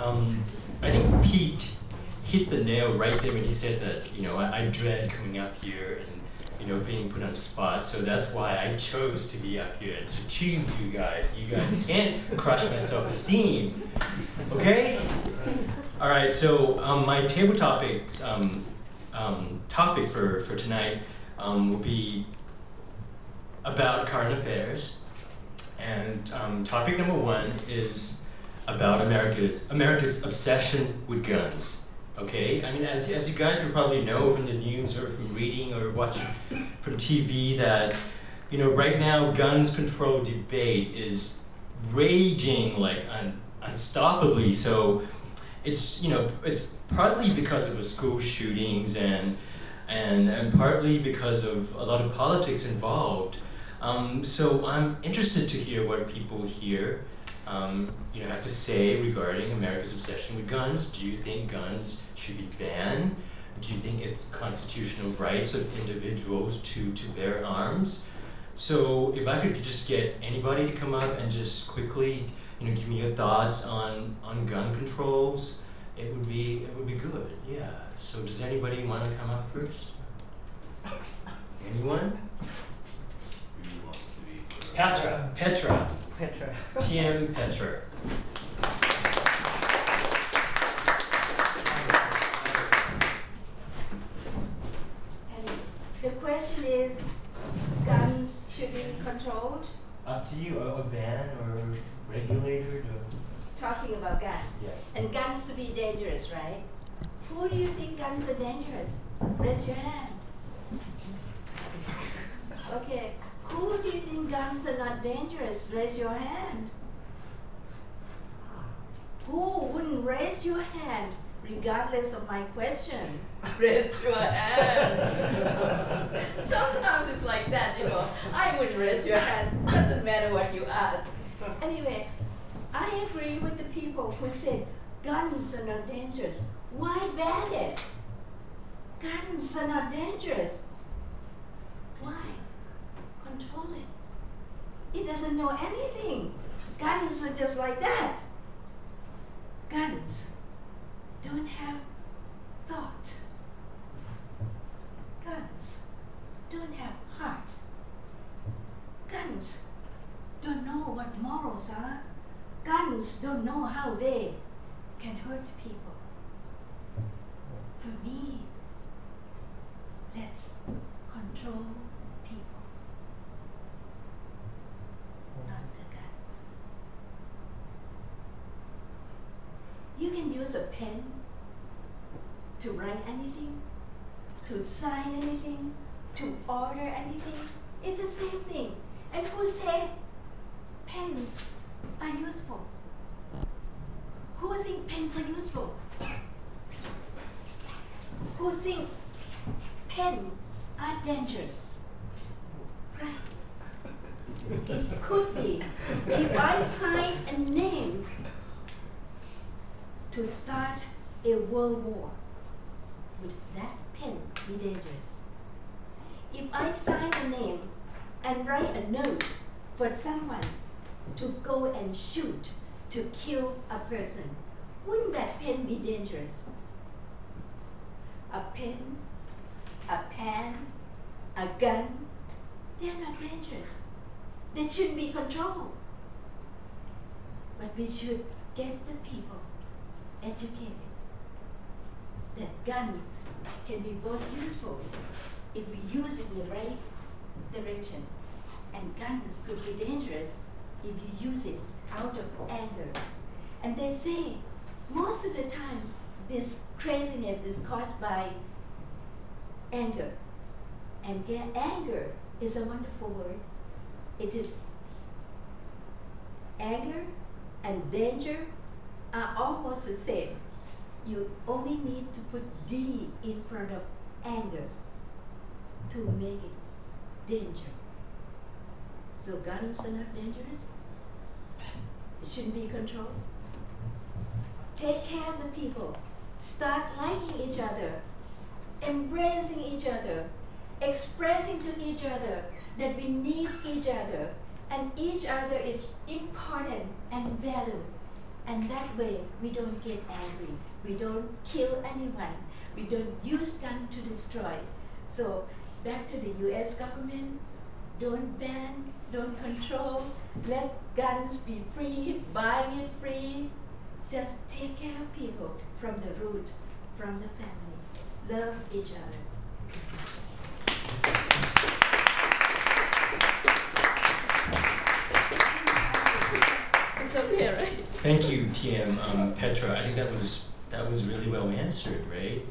I think Pete hit the nail right there when he said that, I dread coming up here and, being put on the spot. So that's why I chose to be up here, to choose you guys. You guys can't crush my self-esteem, okay? All right, so my table topics, topics for tonight will be about current affairs. And topic number one is about America's obsession with guns. Okay, I mean, as you guys will probably know from the news or from reading or watching from TV that, right now guns control debate is raging like unstoppably. So it's partly because of the school shootings and partly because of a lot of politics involved. So I'm interested to hear what people here have to say regarding America's obsession with guns. Do you think guns should be banned? Do you think it's constitutional rights of individuals to bear arms? So if I could just get anybody to come up and just quickly, give me your thoughts on gun controls, it would be good. Yeah. So does anybody want to come up first? Anyone? Who wants to be Petra. TM Petra. And the question is, guns should be controlled? Up to you, a ban or regulated or... Talking about guns. Yes. And guns to be dangerous, right? Who do you think guns are dangerous? Raise your hand. Okay. Who do you think guns are not dangerous? Raise your hand. Who wouldn't raise your hand regardless of my question? Raise your hand. Sometimes it's like that, I wouldn't raise your hand. Doesn't matter what you ask. Anyway, I agree with the people who said guns are not dangerous. Why ban it? Guns are not dangerous. Why? Control it. It doesn't know anything. Guns are just like that. Guns don't have thought. Guns don't have heart. Guns don't know what morals are. Guns don't know how they can hurt people. For me, let's control people, not the guns. You can use a pen to write anything, to sign anything, to order anything. It's the same thing. And who said pens are useful? Who think pens are useful? Who think pens are dangerous? Right. It could be. If I sign a name to start a world war, would that pen be dangerous? If I sign a name and write a note for someone to go and shoot, to kill a person, wouldn't that pen be dangerous? A pen, a pan, a gun, they're not dangerous. They shouldn't be controlled. But we should get the people educated that guns can be both useful if we use it in the right direction, and guns could be dangerous if you use it out of anger. And they say most of the time this craziness is caused by anger. And anger is a wonderful word. It is anger and danger are almost the same. You only need to put D in front of anger to make it danger. So guns are not dangerous. It shouldn't be controlled. Take care of the people. Start liking each other, embracing each other, expressing to each other that we need each other, and each other is important and valued. And that way, we don't get angry. We don't kill anyone. We don't use gun to destroy. So back to the US government, don't ban, don't control, let guns be free, buying it free. Just take care of people from the root, from the family. Love each other. It's okay, right? Thank you, TM Petra. I think that was really well answered, right?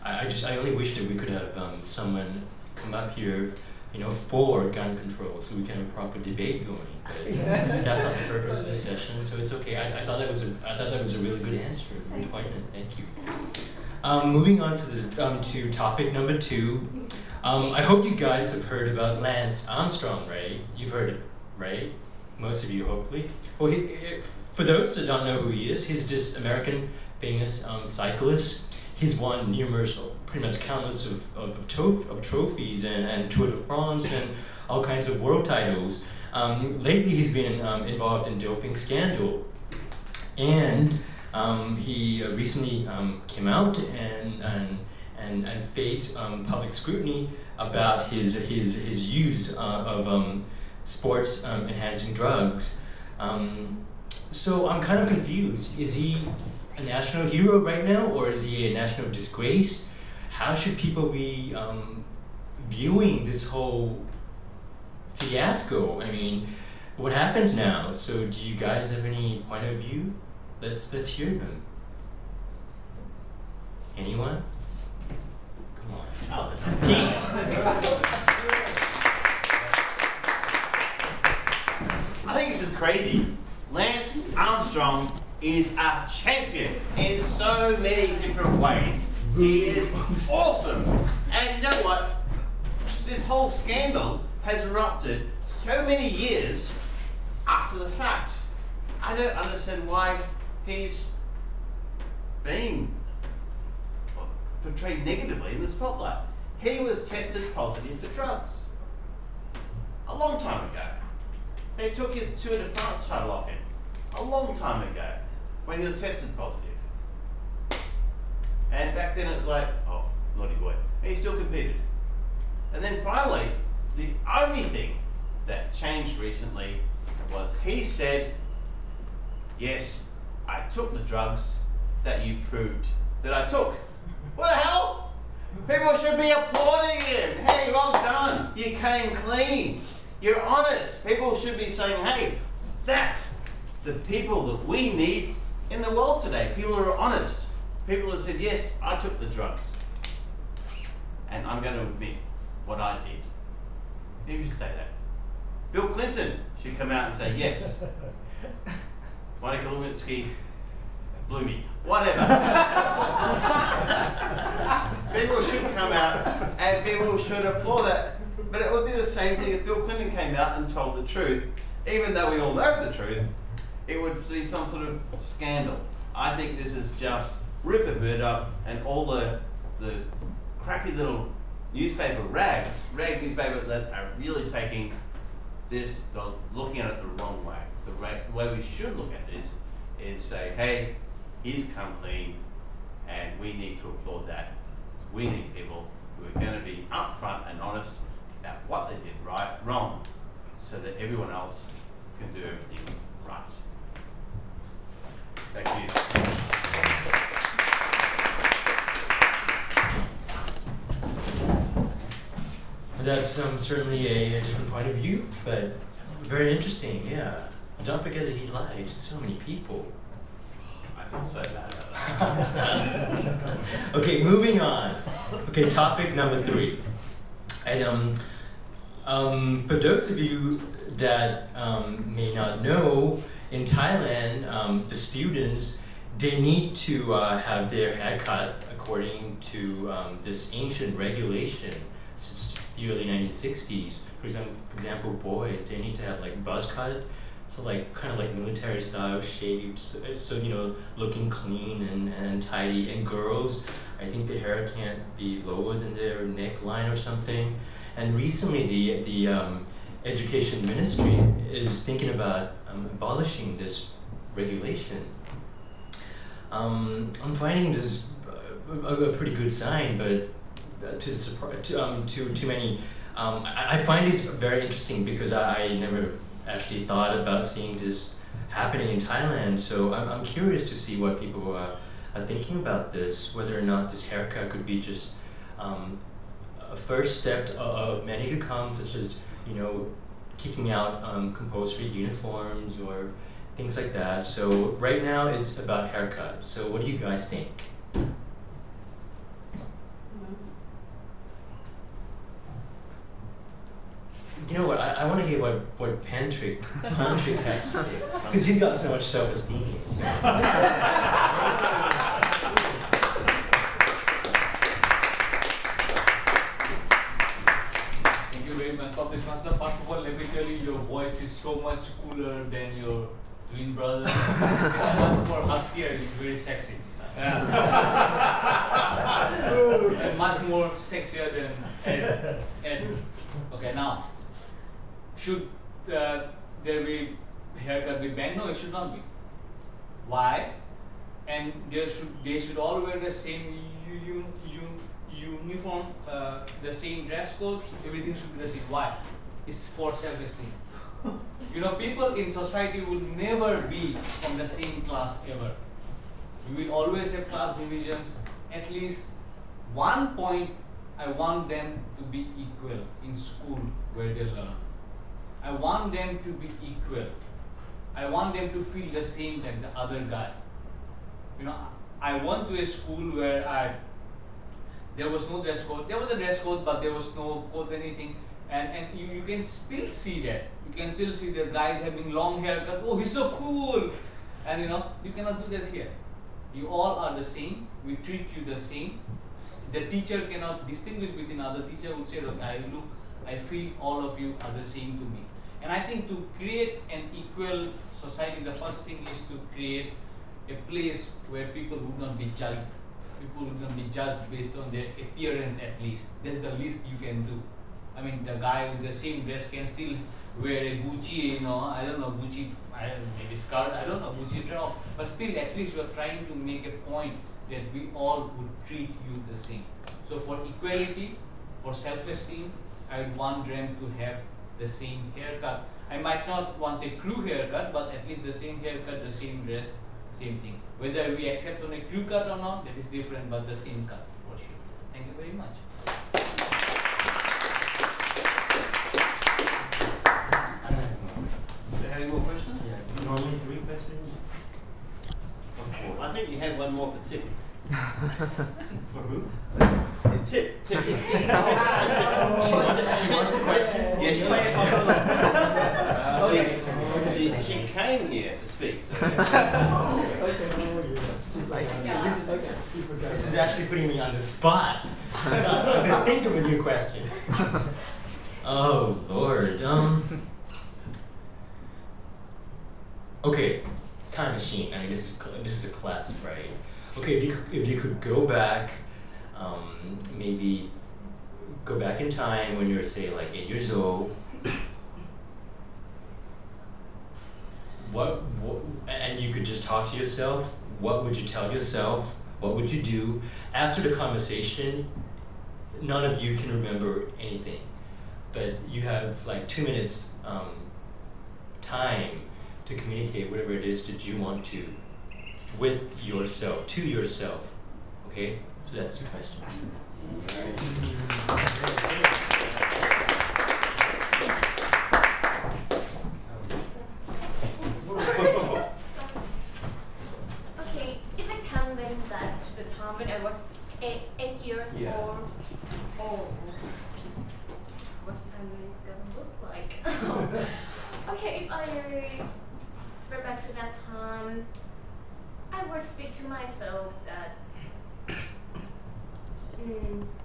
I only wish that we could have someone come up here, for gun control, so we can have a proper debate going. But that's not the purpose of this session, so it's okay. I thought that was a really good answer, Whiteman. Thank you. Moving on to topic number 2. I hope you guys have heard about Lance Armstrong, right? You've heard it, right? Most of you, hopefully. Well, for those that don't know who he is, he's just American famous cyclist. He's won numerous, pretty much countless of trophies and Tour de France and all kinds of world titles. Lately, he's been involved in doping scandal, and he recently came out and faced public scrutiny about his use of sports enhancing drugs. So I'm kind of confused. Is he a national hero right now, or is he a national disgrace? How should people be viewing this whole fiasco? I mean, what happens now? So do you guys have any point of view? Let's hear them. Anyone? Come on. Pete. I think this is crazy. Lance Armstrong is a champion in so many different ways. He is awesome. And you know what? This whole scandal has erupted so many years after the fact. I don't understand why he's being portrayed negatively in the spotlight. He was tested positive for drugs a long time ago. They took his Tour de France title off him a long time ago when he was tested positive. And back then it was like, oh, naughty boy. And he still competed. And then finally, the only thing that changed recently was he said, yes, I took the drugs that you proved that I took. What the hell? People should be applauding him. Hey, well done. You came clean. You're honest. People should be saying, hey, that's the people that we need in the world today. People who are honest. People who said, yes, I took the drugs. And I'm going to admit what I did. Maybe you should say that. Bill Clinton should come out and say, yes. Monica Lewinsky blew me. Whatever. People should come out and people should applaud that. But it would be the same thing if Bill Clinton came out and told the truth. Even though we all know the truth, it would be some sort of scandal. I think this is just Rupert Murdoch and all the crappy little newspaper rag newspapers that are really taking this, looking at it the wrong way. The way we should look at this is say, hey, he's come clean, and we need to applaud that. We need people who are going to be upfront and honest about what they did right, wrong, so that everyone else can do everything right. Back to you. That's certainly a different point of view, but very interesting, yeah. Don't forget that he lied to so many people. I feel so bad about that. Okay, moving on. Okay, topic number 3. And for those of you that may not know, in Thailand, the students, they need to have their hair cut according to this ancient regulation since the early 1960s. For example, boys, they need to have like buzz cut, so like kind of like military style shaved, so looking clean and tidy. And girls, I think the hair can't be lower than their neckline or something. And recently, the education ministry is thinking about abolishing this regulation. I'm finding this a pretty good sign, but to many, I find this very interesting because I never actually thought about seeing this happening in Thailand. So I'm curious to see what people are thinking about this, whether or not this haircut could be just a first step of many to come, such as, you know, kicking out compulsory uniforms or things like that. So right now it's about haircut. So what do you guys think? You know what? I want to hear what Patrick has to say, because he's got so much self-esteem. So. Thank you very much, Toastmaster. First of all, let me tell you, your voice is so much cooler than your twin brother. It's much more huskier. It's very sexy. And much more sexier than Ed's. Okay, now. Should there be haircut be banned? No, it should not be. Why? And they should all wear the same uniform, the same dress code. Everything should be the same. Why? It's for self-esteem. You know, people in society will never be from the same class ever. We will always have class divisions. At least one point, I want them to be equal in school where they learn. I want them to be equal. I want them to feel the same like the other guy. You know, I went to a school where there was no dress code. There was a dress code, but there was no code anything. And you can still see that. You can still see the guys having long haircut. Oh, he's so cool. And you know, you cannot do that here. You all are the same. We treat you the same. The teacher cannot distinguish between other teacher who say, okay, I feel all of you are the same to me. And I think to create an equal society, the first thing is to create a place where people would not be judged. People would not be judged based on their appearance at least. That's the least you can do. I mean, the guy with the same dress can still wear a Gucci, you know, I don't know, Gucci, maybe skirt, I don't know, Gucci top. But still, at least you are trying to make a point that we all would treat you the same. So for equality, for self-esteem, I would want them to have the same haircut. I might not want a crew haircut, but at least the same haircut, the same dress, same thing. Whether we accept on a crew cut or not, that is different, but the same cut for sure. Thank you very much. Do you have any more questions? Yeah. Normally 3 questions. Or 4. I think you had one more for Tip. For who? Tip. She wants a question. Yes, she came here to speak. So. This is actually putting me on the spot. So I'm going to think of a new question. Oh Lord. Okay, time machine. I mean, this is a classic, right? Okay, if you could go back, maybe go back in time when you're, say, like 8 years old. What and you could just talk to yourself. What would you tell yourself? What would you do after the conversation? None of you can remember anything, but you have like 2 minutes time to communicate whatever it is that you want to with yourself, to yourself. Okay, so that's the question. Okay, if I can went back to the time when I was 8 years old, what's that gonna look like? Okay, if I went back to that time, I would speak to myself that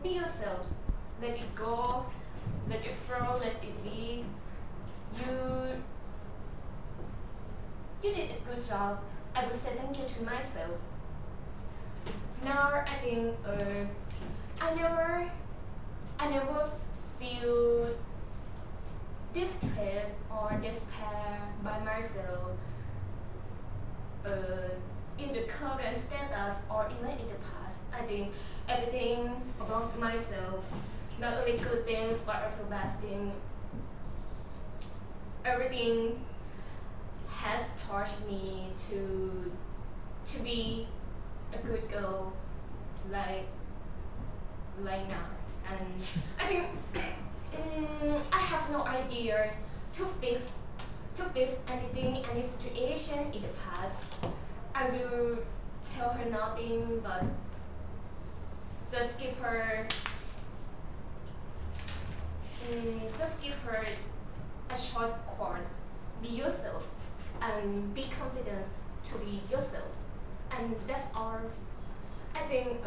be yourself, let it go, let it flow, let it be. You did a good job. I would say thank you to myself. Now I think I never feel distressed or despair by myself. in the current status or even in the past. I think everything about myself, not only good things but also bad things. Everything has taught me to be a good girl like now. And I think I have no idea to fix anything, any situation in the past. I will tell her nothing but just give her a short quote. Be yourself and be confident to be yourself. And that's all. I think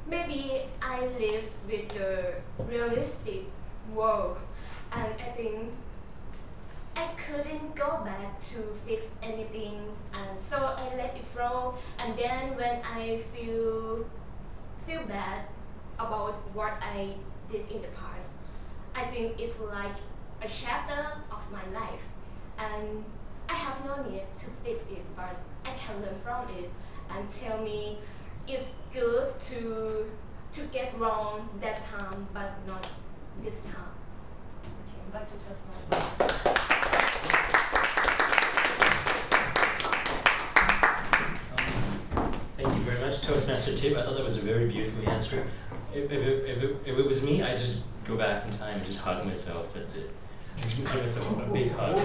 maybe I live with the realistic world, and I think I couldn't go back to fix anything, and so I let it flow. And then when I feel bad about what I did in the past, I think it's like a chapter of my life, and I have no need to fix it, but I can learn from it and tell me it's good to get wrong that time, but not this time. Okay, back to Toastmasters. Thank you very much, Toastmaster Tip. I thought that was a very beautifully answered. If it was me, I'd just go back in time and just hug myself. That's it. Just give myself a big hug.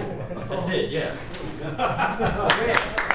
That's it. Yeah. Okay.